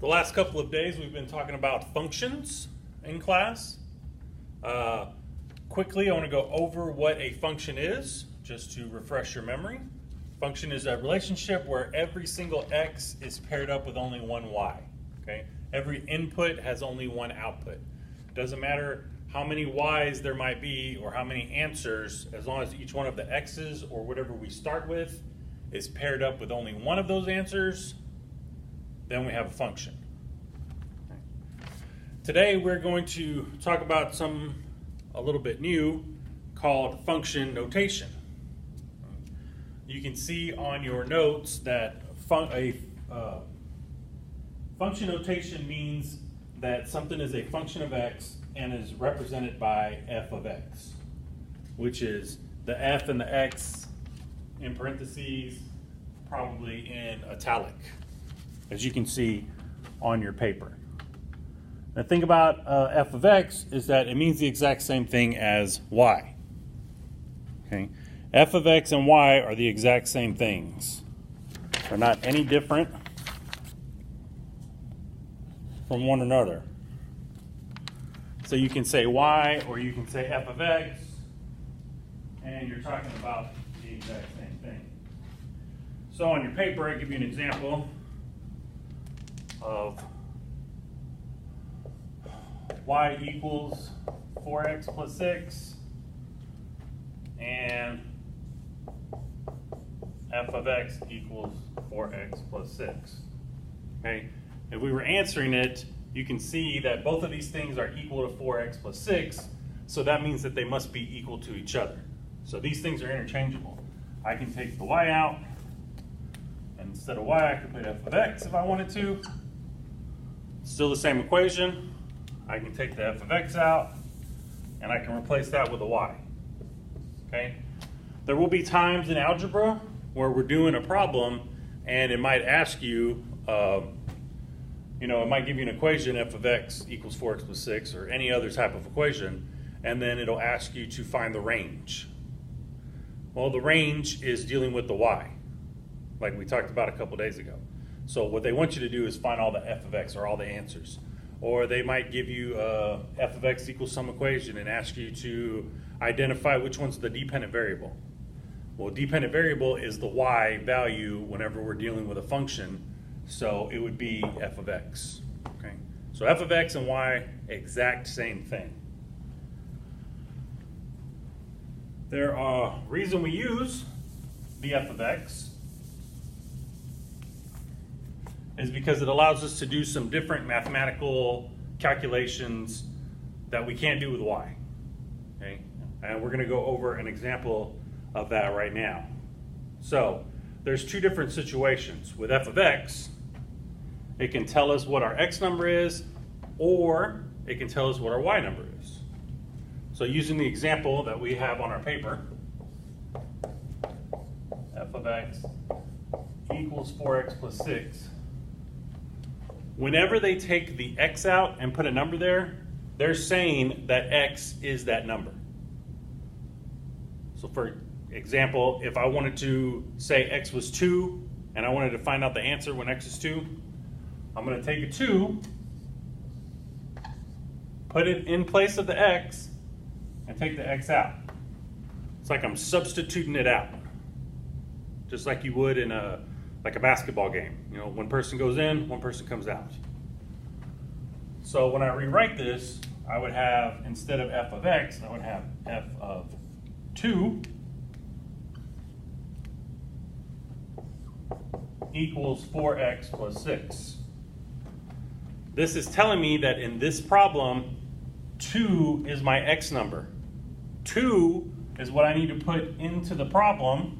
The last couple of days we've been talking about functions in class. Quickly, I want to go over what a function is, just to refresh your memory. Function is a relationship where every single x is paired up with only one y. Okay? Every input has only one output. Doesn't matter how many y's there might be or how many answers, as long as each one of the x's or whatever we start with is paired up with only one of those answers, then we have a function. Today we're going to talk about a little bit new called function notation. You can see on your notes that function notation means that something is a function of x and is represented by f of x, which is the f and the x in parentheses, probably in italic, as you can see on your paper. The thing about f of x is that it means the exact same thing as y. Okay? F of x and y are the exact same things. They're not any different from one another. So you can say y or you can say f of x, and you're talking about the exact same thing. So on your paper, I give you an example of y equals 4x plus 6 and f of x equals 4x plus 6. Okay? If we were answering it, you can see that both of these things are equal to 4x plus 6, so that means that they must be equal to each other. So these things are interchangeable. I can take the y out, and instead of y, I could put f of x if I wanted to. Still the same equation. I can take the f of x out, and I can replace that with a y. Okay? There will be times in algebra where we're doing a problem, and it might ask you, it might give you an equation, f of x equals 4x plus 6, or any other type of equation, and then it'll ask you to find the range. Well, the range is dealing with the y, like we talked about a couple days ago. So what they want you to do is find all the f of x, or all the answers. Or they might give you f of x equals some equation and ask you to identify which one's the dependent variable. Well, dependent variable is the y value whenever we're dealing with a function, so it would be f of x. Okay? So f of x and y, exact same thing. Reason we use the f of x is because it allows us to do some different mathematical calculations that we can't do with y. Okay? And we're going to go over an example of that right now. So there's two different situations. With f of x, it can tell us what our x number is, or it can tell us what our y number is. So using the example that we have on our paper, f of x equals 4x plus 6. Whenever they take the x out and put a number there, they're saying that x is that number. So for example, if I wanted to say x was 2, and I wanted to find out the answer when x is 2, I'm going to take a 2, put it in place of the x, and take the x out. It's like I'm substituting it out, just like you would in a basketball game. One person goes in, one person comes out. So when I rewrite this, I would have, instead of f of x, I would have f of 2 equals 4x plus 6. This is telling me that in this problem, 2 is my x number. 2 is what I need to put into the problem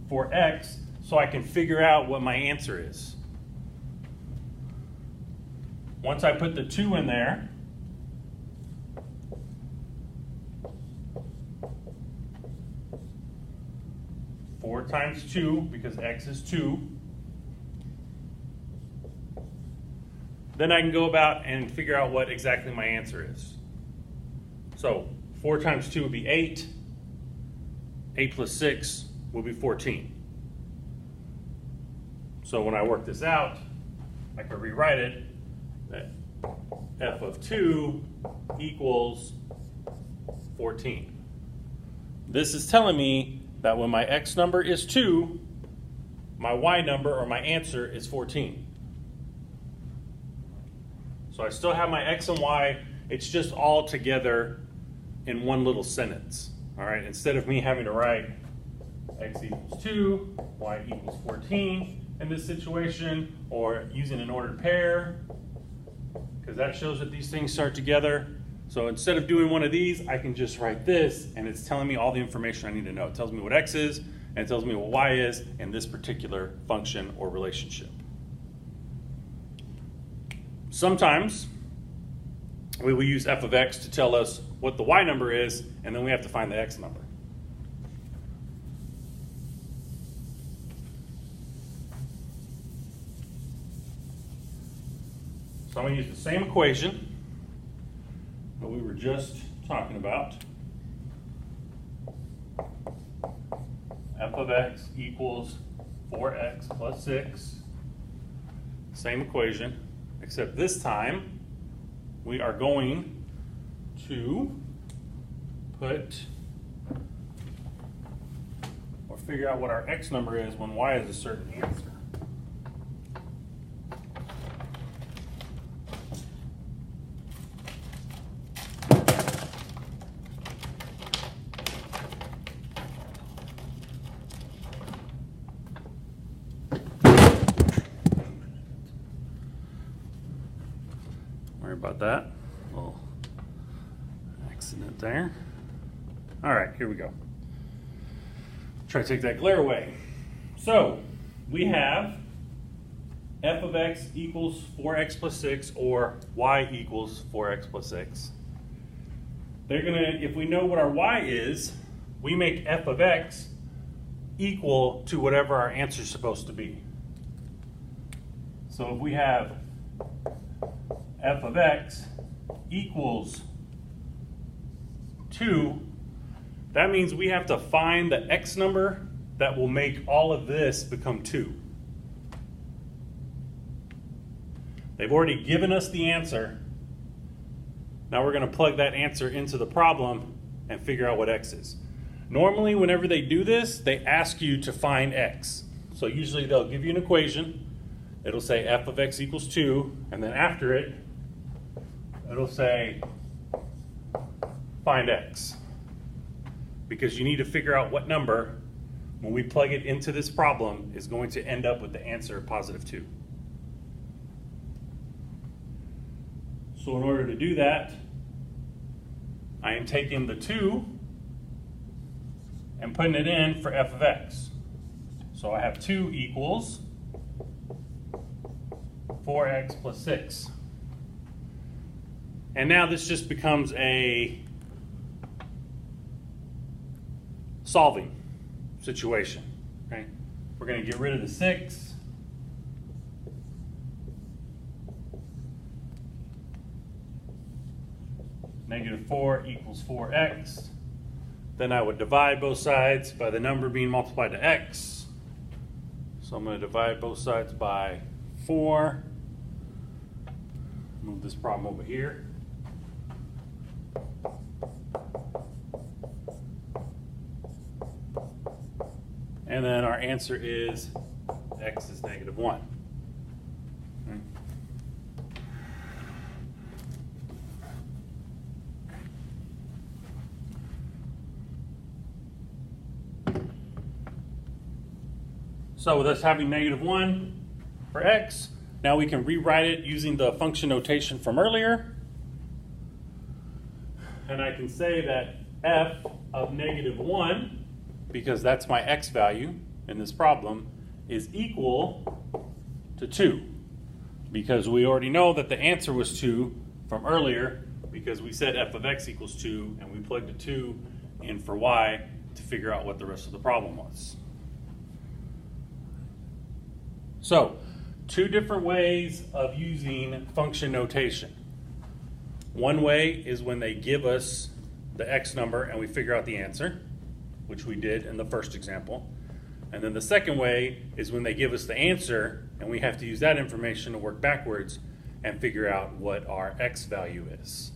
for x, so I can figure out what my answer is. Once I put the 2 in there, four times 2, because x is 2, then I can go about and figure out what exactly my answer is. So 4 times 2 would be 8. 8 plus 6 will be 14. So when I work this out, I can rewrite it that f of 2 equals 14. This is telling me that when my x number is 2, my y number or my answer is 14. So I still have my x and y, it's just all together in one little sentence. All right, instead of me having to write x equals 2, y equals 14 in this situation, or using an ordered pair, because that shows that these things start together. So instead of doing one of these, I can just write this, and it's telling me all the information I need to know. It tells me what x is, and it tells me what y is in this particular function or relationship. Sometimes we will use f of x to tell us what the y number is, and then we have to find the x number. So I'm going to use the same equation that we were just talking about. F of x equals 4x plus 6. Same equation, except this time we are going to put or figure out what our x number is when y is a certain answer. Sorry about that. Little accident there. All right, here we go. Try to take that glare away. So we have f of x equals 4x plus 6, or y equals 4x plus 6. They're gonna, if we know what our y is, we make f of x equal to whatever our answer is supposed to be. So if we have f of x equals 2, that means we have to find the x number that will make all of this become 2. They've already given us the answer. Now we're going to plug that answer into the problem and figure out what x is. Normally, whenever they do this, they ask you to find x. So usually they'll give you an equation. It'll say f of x equals 2, and then after it, it'll say find x. Because you need to figure out what number, when we plug it into this problem, is going to end up with the answer of positive 2. So in order to do that, I am taking the 2 and putting it in for f of x. So I have 2 equals 4x plus 6. And now this just becomes a solving situation. Okay? We're going to get rid of the 6. Negative 4 equals 4x. Then I would divide both sides by the number being multiplied to x. So I'm going to divide both sides by 4. Move this problem over here. And then our answer is x is negative 1. Okay. So with us having negative 1 for x, now we can rewrite it using the function notation from earlier. And I can say that f of negative 1, because that's my x value in this problem, is equal to 2. Because we already know that the answer was 2 from earlier, because we said f of x equals 2, and we plugged a 2 in for y to figure out what the rest of the problem was. So, 2 different ways of using function notation. One way is when they give us the x number and we figure out the answer, which we did in the first example. And then the second way is when they give us the answer, and we have to use that information to work backwards and figure out what our x value is.